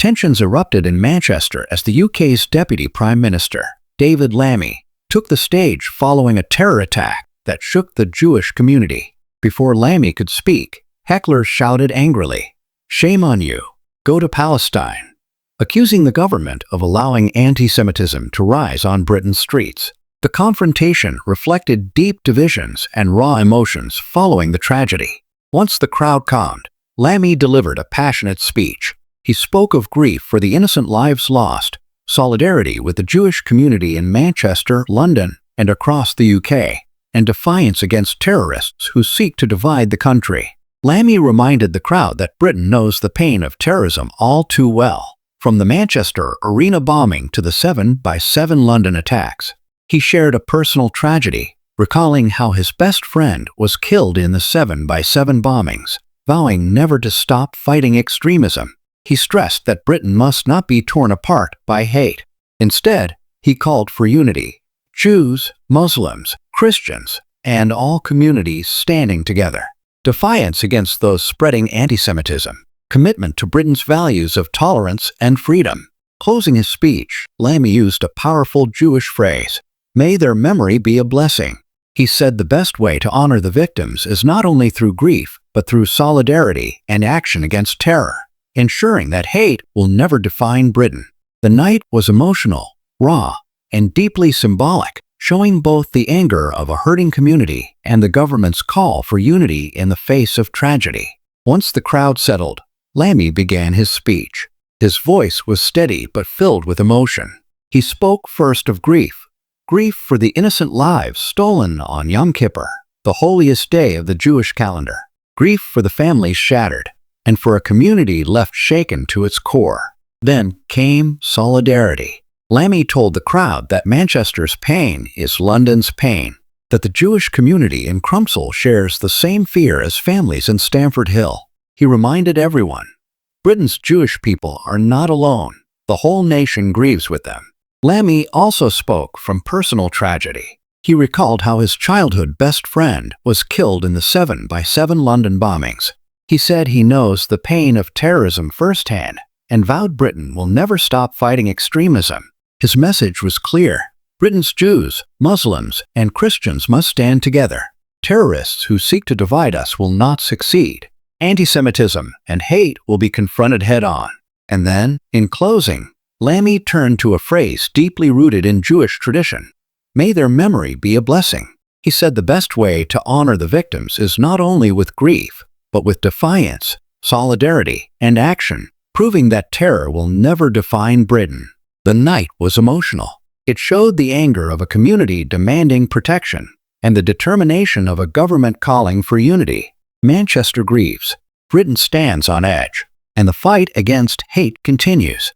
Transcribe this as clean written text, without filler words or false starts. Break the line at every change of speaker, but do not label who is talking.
Tensions erupted in Manchester as the UK's Deputy Prime Minister, David Lammy, took the stage following a terror attack that shook the Jewish community. Before Lammy could speak, hecklers shouted angrily, "Shame on you! Go to Palestine!" accusing the government of allowing antisemitism to rise on Britain's streets. The confrontation reflected deep divisions and raw emotions following the tragedy. Once the crowd calmed, Lammy delivered a passionate speech. He spoke of grief for the innocent lives lost, solidarity with the Jewish community in Manchester, London, and across the UK, and defiance against terrorists who seek to divide the country. Lammy reminded the crowd that Britain knows the pain of terrorism all too well, from the Manchester arena bombing to the 7/7 London attacks. He shared a personal tragedy, recalling how his best friend was killed in the 7/7 bombings, vowing never to stop fighting extremism. He stressed that Britain must not be torn apart by hate. Instead, he called for unity, Jews, Muslims, Christians, and all communities standing together. Defiance against those spreading antisemitism, commitment to Britain's values of tolerance and freedom. Closing his speech, Lammy used a powerful Jewish phrase, "May their memory be a blessing." He said the best way to honor the victims is not only through grief, but through solidarity and action against terror, ensuring that hate will never define Britain. The night was emotional, raw, and deeply symbolic, showing both the anger of a hurting community and the government's call for unity in the face of tragedy. Once the crowd settled, Lammy began his speech. His voice was steady but filled with emotion. He spoke first of grief for the innocent lives stolen on Yom Kippur, the holiest day of the Jewish calendar. Grief for the families shattered, and for a community left shaken to its core. Then came solidarity. Lammy told the crowd that Manchester's pain is London's pain, that the Jewish community in Crumpsall shares the same fear as families in Stamford Hill. He reminded everyone, Britain's Jewish people are not alone. The whole nation grieves with them. Lammy also spoke from personal tragedy. He recalled how his childhood best friend was killed in the 7/7 London bombings. He said he knows the pain of terrorism firsthand and vowed Britain will never stop fighting extremism. His message was clear. Britain's Jews, Muslims, and Christians must stand together. Terrorists who seek to divide us will not succeed. Antisemitism and hate will be confronted head-on. And then, in closing, Lammy turned to a phrase deeply rooted in Jewish tradition. May their memory be a blessing. He said the best way to honor the victims is not only with grief, but with defiance, solidarity, and action, proving that terror will never define Britain. The night was emotional. It showed the anger of a community demanding protection and the determination of a government calling for unity. Manchester grieves, Britain stands on edge, and the fight against hate continues.